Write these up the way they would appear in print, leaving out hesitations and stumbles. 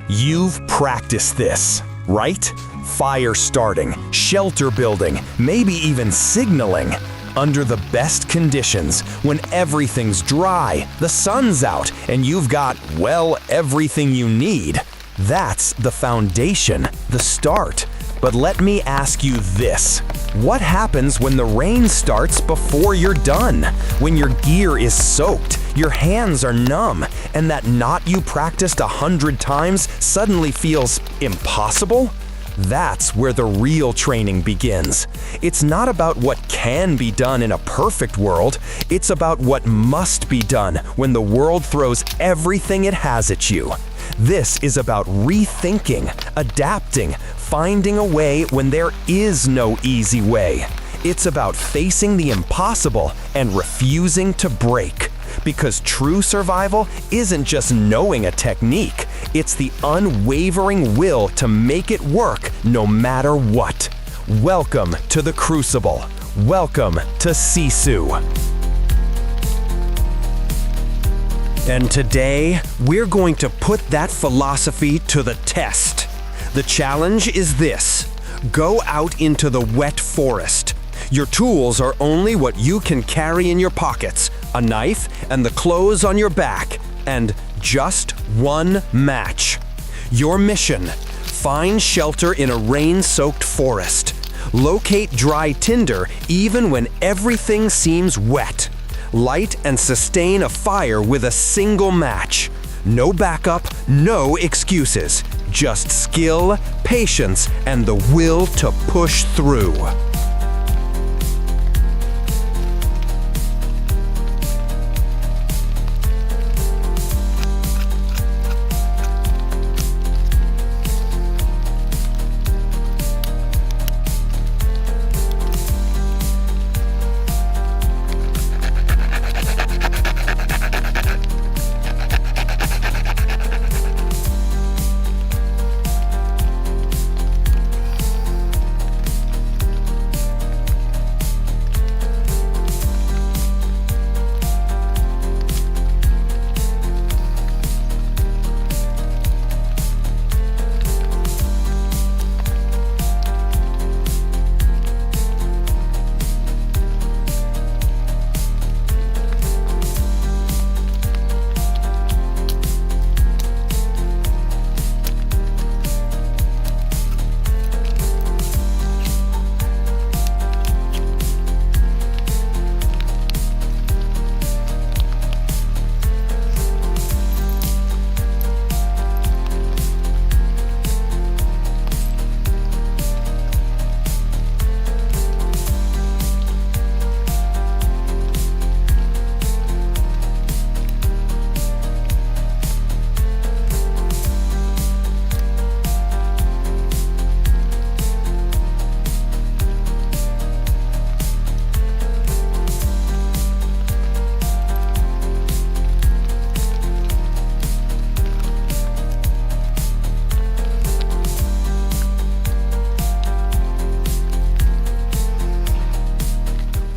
You've practiced this, right? Fire starting, shelter building, maybe even signaling. Under the best conditions, when everything's dry, the sun's out, and you've got, well, everything you need. That's the foundation, the start. But let me ask you this. What happens when the rain starts before you're done? When your gear is soaked, your hands are numb, and that knot you practiced 100 times suddenly feels impossible? That's where the real training begins. It's not about what can be done in a perfect world. It's about what must be done when the world throws everything it has at you. This is about rethinking, adapting, finding a way when there is no easy way. It's about facing the impossible and refusing to break. Because true survival isn't just knowing a technique, it's the unwavering will to make it work no matter what. Welcome to the Crucible. Welcome to Sisu. And today, we're going to put that philosophy to the test. The challenge is this: go out into the wet forest. Your tools are only what you can carry in your pockets, a knife and the clothes on your back, and just one match. Your mission: find shelter in a rain-soaked forest. Locate dry tinder even when everything seems wet. Light and sustain a fire with a single match. No backup, no excuses. Just skill, patience, and the will to push through.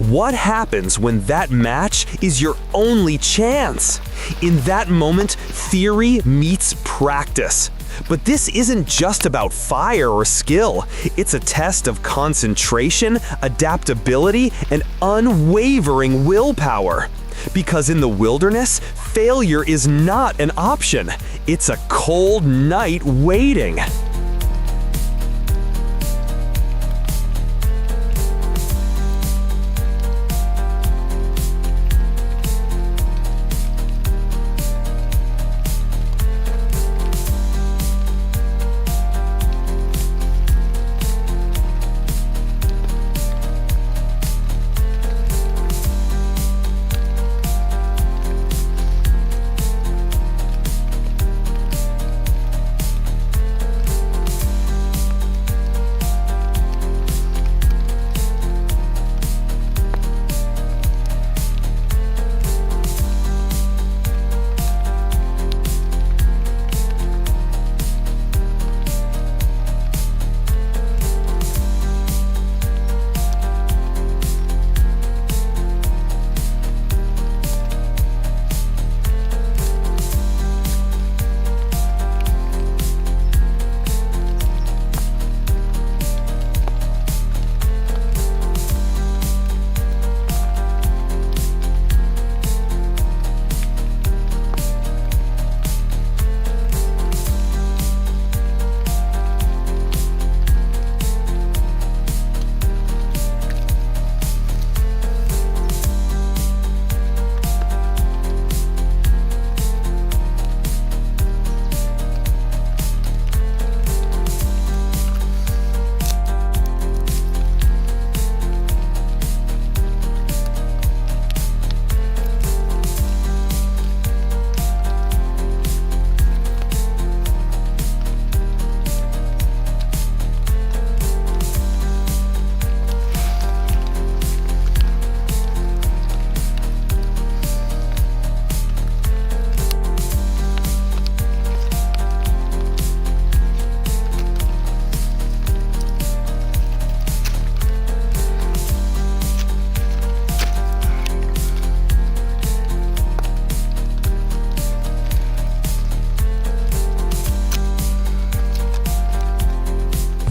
What happens when that match is your only chance? In that moment, theory meets practice. But this isn't just about fire or skill. It's a test of concentration, adaptability, and unwavering willpower. Because in the wilderness, failure is not an option. It's a cold night waiting.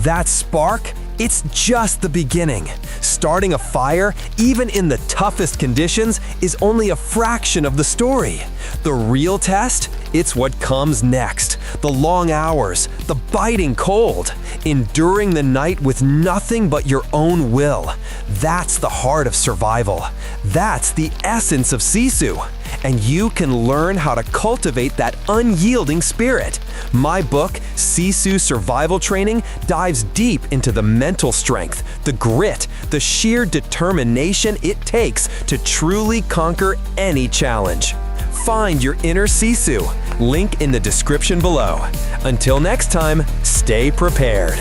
That spark, it's just the beginning. Starting a fire, even in the toughest conditions, is only a fraction of the story. The real test? It's what comes next. The long hours, the biting cold, enduring the night with nothing but your own will. That's the heart of survival. That's the essence of Sisu. And you can learn how to cultivate that unyielding spirit. My book, Sisu Survival Training, dives deep into the mental strength, the grit, the sheer determination it takes to truly conquer any challenge. Find your inner Sisu. Link in the description below. Until next time, stay prepared.